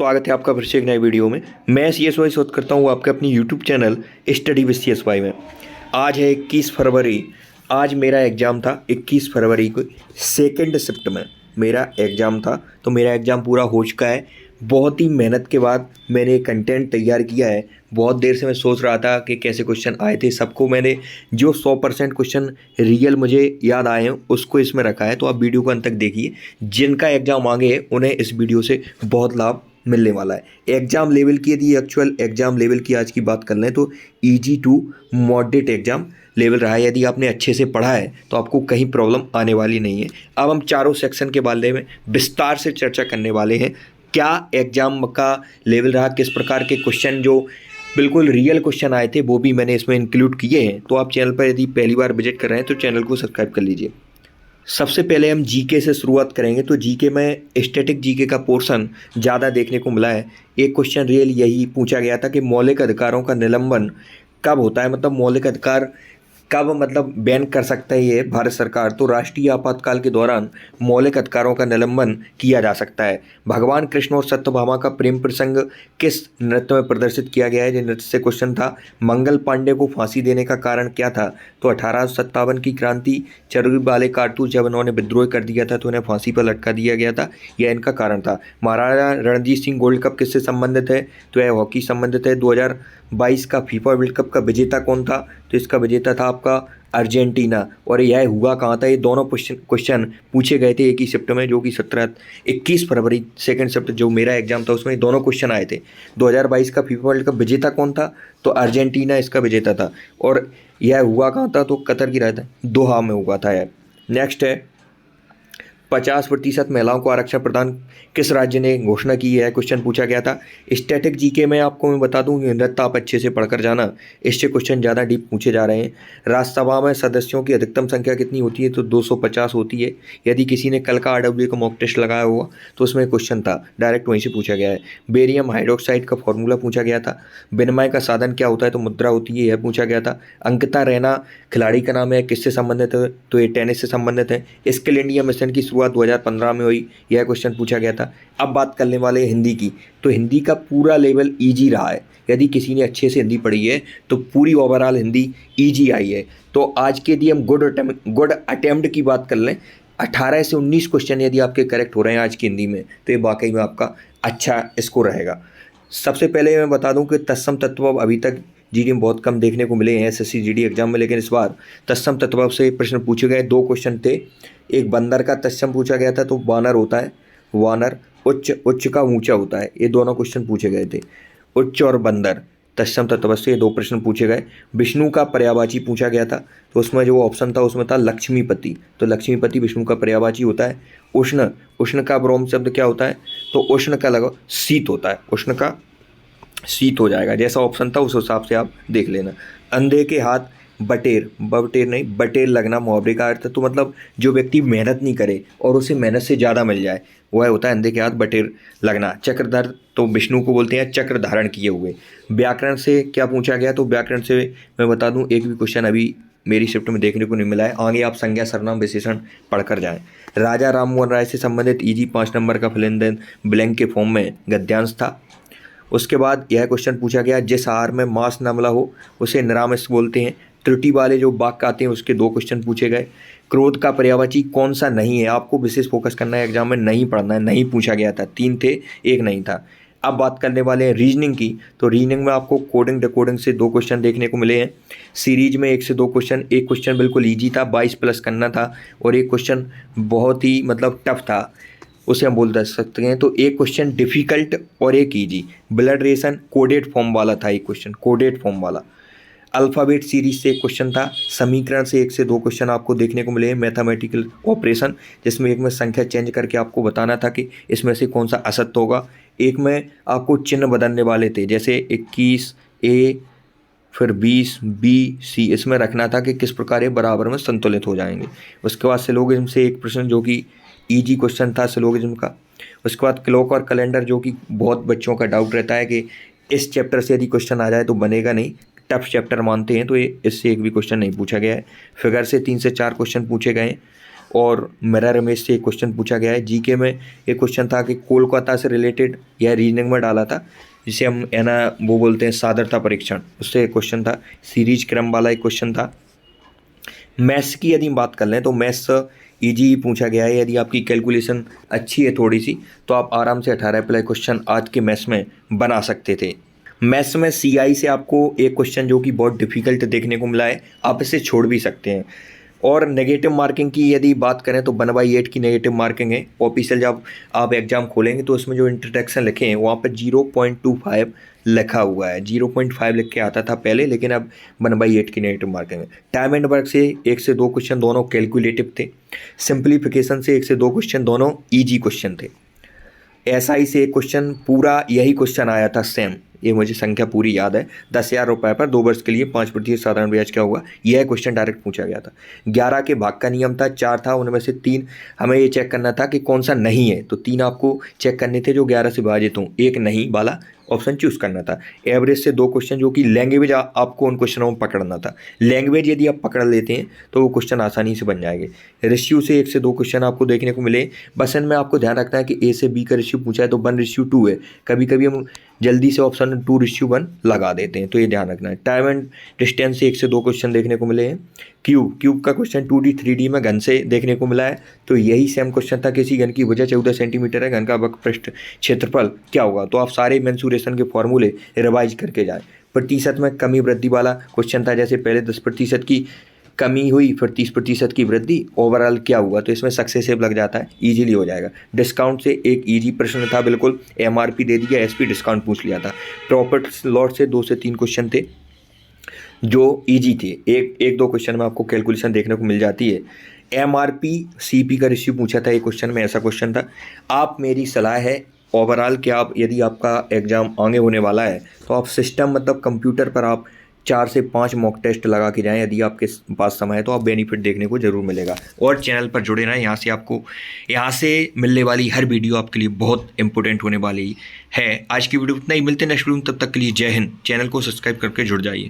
स्वागत है आपका फिर से एक नए वीडियो में। मैं CSY शोध करता हूँ आपके अपनी YouTube channel study with CSY में। आज है 21 फरवरी। आज मेरा एग्ज़ाम था 21 फरवरी को, सेकेंड शिफ्ट में मेरा एग्ज़ाम था। तो मेरा एग्ज़ाम पूरा हो चुका है। बहुत ही मेहनत के बाद मैंने कंटेंट तैयार किया है। बहुत देर से मैं सोच रहा था कि कैसे क्वेश्चन आए थे, सबको मैंने जो 100% क्वेश्चन रियल मुझे याद आए हैं उसको इसमें रखा है। तो आप वीडियो को अंत तक देखिए। जिनका एग्ज़ाम आगे है उन्हें इस वीडियो से बहुत लाभ मिलने वाला है। एग्ज़ाम लेवल की, यदि एक्चुअल एग्ज़ाम लेवल की आज की बात कर लें तो easy to moderate exam level रहा है। यदि आपने अच्छे से पढ़ा है तो आपको कहीं प्रॉब्लम आने वाली नहीं है। अब हम चारों सेक्शन के बारे में विस्तार से चर्चा करने वाले हैं। क्या एग्ज़ाम का लेवल रहा, किस प्रकार के क्वेश्चन जो बिल्कुल रियल क्वेश्चन आए थे वो भी मैंने इसमें इंक्लूड किए हैं। तो आप चैनल पर यदि पहली बार विजिट कर रहे हैं तो चैनल को सब्सक्राइब कर लीजिए। सबसे पहले हम जीके से शुरुआत करेंगे। तो जीके में स्टैटिक जीके का पोर्शन ज़्यादा देखने को मिला है। एक क्वेश्चन रियल यही पूछा गया था कि मौलिक अधिकारों का निलंबन कब होता है, मतलब मौलिक अधिकार कब मतलब बैन कर सकता है ये भारत सरकार। तो राष्ट्रीय आपातकाल के दौरान मौलिक अधिकारों का निलंबन किया जा सकता है। भगवान कृष्ण और सत्यभामा का प्रेम प्रसंग किस नृत्य में प्रदर्शित किया गया है, जो नृत्य से क्वेश्चन था। मंगल पांडे को फांसी देने का कारण क्या था। तो 1857 की क्रांति, चरबी वाले कारतूस जब इन्होंने विद्रोह कर दिया था तो इन्हें फांसी पर लटका दिया गया था, यह इनका कारण था। महाराजा रणजीत सिंह गोल्ड कप किससे संबंधित है, तो यह हॉकी संबंधित है। 2022 का फीफा वर्ल्ड कप का विजेता कौन था, तो इसका विजेता था आपका अर्जेंटीना। और यह हुआ कहाँ था, ये दोनों क्वेश्चन पूछे गए थे एक ही शिफ्ट में, जो कि 21 फरवरी सेकेंड शिफ्ट जो मेरा एग्जाम था उसमें दोनों क्वेश्चन आए थे। 2022 का फीफा वर्ल्ड कप विजेता कौन था, तो अर्जेंटीना इसका विजेता था। और यह हुआ कहाँ था, तो कतर की राजधानी दोहा में हुआ था। यह नेक्स्ट है 50% महिलाओं को आरक्षण प्रदान किस राज्य ने घोषणा की है, क्वेश्चन पूछा गया था। स्टैटिक जीके में आपको मैं बता दूं कि नृत्य आप अच्छे से पढ़कर जाना, इससे क्वेश्चन ज़्यादा डीप पूछे जा रहे हैं। राज्यसभा में सदस्यों की अधिकतम संख्या कितनी होती है, तो 250 होती है। यदि किसी ने कल का RWA का मॉक टेस्ट लगाया हुआ तो उसमें क्वेश्चन था, डायरेक्ट वहीं से पूछा गया है। बेरियम हाइड्रोक्साइड का फॉर्मूला पूछा गया था। विनिमय का साधन क्या होता है, तो मुद्रा होती है, यह पूछा गया था। अंकिता रैना खिलाड़ी का नाम है, किससे संबंधित है, तो ये टेनिस से संबंधित है। स्किल इंडिया मिशन की शुरुआत 2015 में हुई, यह क्वेश्चन पूछा गया था। अब बात करने वाले हिंदी की, तो हिंदी का पूरा लेवल ईजी रहा है। यदि किसी ने अच्छे से हिंदी पढ़ी है तो पूरी ओवरऑल हिंदी ईजी आई है। तो आज के यदि हम गुड अटेम्प्ट की बात कर लें, 18 से 19 क्वेश्चन यदि आपके करेक्ट हो रहे हैं आज की हिंदी में, तो ये वाकई में आपका अच्छा स्कोर रहेगा। सबसे पहले मैं बता दूं कि तत्सम तत्व अभी तक जीडी में बहुत कम देखने को मिले हैं SSC GD एग्जाम में, लेकिन इस बार तत्सम तत्व से प्रश्न पूछे गए। दो क्वेश्चन थे। एक बंदर का तत्सम पूछा गया था, तो वानर होता है, वानर। उच्च का ऊंचा होता है, ये दोनों क्वेश्चन पूछे गए थे। उच्च और बंदर तत्सम तत्व से ये दो प्रश्न पूछे गए। विष्णु का पर्यायवाची पूछा गया था, तो उसमें जो ऑप्शन था उसमें था लक्ष्मीपति, तो लक्ष्मीपति विष्णु का पर्यायवाची होता है। उष्ण का ब्रोम शब्द क्या होता है, तो उष्ण का लगा शीत होता है, उष्ण का शीत हो जाएगा। जैसा ऑप्शन था उस हिसाब से आप देख लेना। अंधे के हाथ बटेर लगना मुहावरे का अर्थ है, तो मतलब जो व्यक्ति मेहनत नहीं करे और उसे मेहनत से ज़्यादा मिल जाए वह होता है अंधे के हाथ बटेर लगना। चक्रधर तो विष्णु को बोलते हैं, चक्र धारण किए हुए। व्याकरण से क्या पूछा गया, तो व्याकरण से मैं बता दूं एक भी क्वेश्चन अभी मेरी शिफ्ट में देखने को नहीं मिला है। आगे आप संज्ञा सर्वनाम विशेषण पढ़कर जाएं। राजा राम मोहन राय से संबंधित ईजी 5 नंबर का फिल इन द ब्लैंक के फॉर्म में गद्यांश था। उसके बाद यह क्वेश्चन पूछा गया, जिस आहार में मांस न मिला हो उसे निरामिष बोलते हैं। त्रुटि वाले जो वाक्य आते हैं उसके दो क्वेश्चन पूछे गए। क्रोध का पर्यायवाची कौन सा नहीं है, आपको विशेष फोकस करना है, एग्जाम में नहीं पढ़ना है, नहीं पूछा गया था। 3 थे, एक नहीं था। अब बात करने वाले हैं रीजनिंग की, तो रीजनिंग में आपको कोडिंग डिकोडिंग से 2 क्वेश्चन देखने को मिले हैं। सीरीज में 1 से 2 क्वेश्चन, एक क्वेश्चन बिल्कुल ईजी था, 22 प्लस करना था, और एक क्वेश्चन बहुत ही मतलब टफ था, उसे हम बोल सकते हैं। तो एक क्वेश्चन डिफ़िकल्ट और एक easy. Blood ration coded form वाला था, एक क्वेश्चन कोडेड फॉर्म वाला। अल्फ़ाबेट सीरीज से एक क्वेश्चन था। समीकरण से 1 से 2 क्वेश्चन आपको देखने को मिले हैं। मैथमेटिकल ऑपरेशन, जिसमें एक में संख्या चेंज करके आपको बताना था कि इसमें से कौन सा असत्य होगा। एक में आपको चिन्ह बदलने वाले थे, जैसे 21 A फिर 20 B C, इसमें रखना था कि किस प्रकार ये बराबर में संतुलित हो जाएंगे। उसके बाद सिलोगिज्म से एक प्रश्न जो कि ईजी क्वेश्चन था सिलोगिज्म का। उसके बाद क्लॉक और कैलेंडर, जो कि बहुत बच्चों का डाउट रहता है कि इस चैप्टर से यदि क्वेश्चन आ जाए तो बनेगा नहीं, टफ चैप्टर मानते हैं, तो ये इससे एक भी क्वेश्चन नहीं पूछा गया है। फिगर से 3 से 4 क्वेश्चन पूछे गए। और मेरा रमेश से एक क्वेश्चन पूछा गया है। जीके में एक क्वेश्चन था कि कोलकाता से रिलेटेड या रीजनिंग में डाला था, जिसे हम है ना वो बोलते हैं सादरता परीक्षण, उससे एक क्वेश्चन था। सीरीज क्रम वाला एक क्वेश्चन था। मैथ्स की यदि हम बात कर लें तो मैथ्स ईजी पूछा गया है। यदि आपकी कैलकुलेशन अच्छी है थोड़ी सी तो आप आराम से 18 प्लस क्वेश्चन आज के मैथ्स में बना सकते थे। मैथ्स में सीआई से आपको एक क्वेश्चन जो कि बहुत डिफिकल्ट देखने को मिला है, आप इसे छोड़ भी सकते हैं। और नेगेटिव मार्किंग की यदि बात करें तो 1/8 की नेगेटिव मार्किंग है। ऑफिशियल जब आप एग्जाम खोलेंगे तो उसमें जो इंट्रोडक्शन लिखे हैं वहाँ पर 0.25 लिखा हुआ है। 0.5 लिख के आता था पहले, लेकिन अब 1/8 की नेगेटिव मार्किंग है। टाइम एंड वर्क से 1 से 2 क्वेश्चन दोनों कैलकुलेटिव थे। सिंप्लीफिकेशन से 1 से 2 क्वेश्चन दोनों ईजी क्वेश्चन थे। एसआई से एक क्वेश्चन पूरा यही क्वेश्चन आया था सेम, ये मुझे संख्या पूरी याद है। 10,000 रुपये पर 2 वर्ष के लिए 5% साधारण ब्याज क्या होगा, यह क्वेश्चन डायरेक्ट पूछा गया था। 11 के भाग का नियम था, 4 था, उनमें से 3 हमें ये चेक करना था कि कौन सा नहीं है। तो 3 आपको चेक करने थे जो 11 से विभाजित हों, एक नहीं वाला ऑप्शन चूज़ करना था। एवरेज से 2 क्वेश्चन जो कि लैंग्वेज आपको उन क्वेश्चनों में पकड़ना था। लैंग्वेज यदि आप पकड़ लेते हैं तो वो क्वेश्चन आसानी से बन जाएंगे। रेशियो से 1 से 2 क्वेश्चन आपको देखने को मिले। बस इनमें आपको ध्यान रखना है कि ए से बी का रेशियो पूछा है तो 1:2 है। कभी कभी हम जल्दी से ऑप्शन 2:1 लगा देते हैं, तो ये ध्यान रखना है। टाइम एंड डिस्टेंस से 1 से 2 क्वेश्चन देखने को मिले हैं। क्यूब का क्वेश्चन 2D 3D में घन से देखने को मिला है, तो यही सेम क्वेश्चन था। किसी घन की भुजा 14 सेंटीमीटर है, घन का वक्र पृष्ठ क्षेत्रफल क्या होगा। तो आप सारे मेंसुरेशन के फॉर्मूले रिवाइज करके जाएं। प्रतिशत में कमी वृद्धि वाला क्वेश्चन था, जैसे पहले 10% की कमी हुई फिर 30% की वृद्धि, ओवरऑल क्या हुआ। तो इसमें सक्सेसिव लग जाता है, इजीली हो जाएगा। डिस्काउंट से एक इजी प्रश्न था, बिल्कुल एमआरपी दे दिया, एसपी डिस्काउंट पूछ लिया था। प्रॉफिट लॉस से 2 से 3 क्वेश्चन थे जो इजी थे। एक 2 क्वेश्चन में आपको कैलकुलेशन देखने को मिल जाती है। एमआरपी सीपी का रेशियो पूछा था एक क्वेश्चन में, ऐसा क्वेश्चन था। आप मेरी सलाह है ओवरऑल कि आप यदि आपका एग्ज़ाम आगे होने वाला है तो आप सिस्टम मतलब कंप्यूटर पर आप 4 से 5 मॉक टेस्ट लगा के जाएं। यदि आपके पास समय है तो आप बेनिफिट देखने को ज़रूर मिलेगा। और चैनल पर जुड़े रहें, यहाँ से मिलने वाली हर वीडियो आपके लिए बहुत इंपॉर्टेंट होने वाली है। आज की वीडियो इतना ही, मिलते हैं नेक्स्ट वीडियो में, तब तक के लिए जय हिंद। चैनल को सब्सक्राइब करके जुड़ जाइए।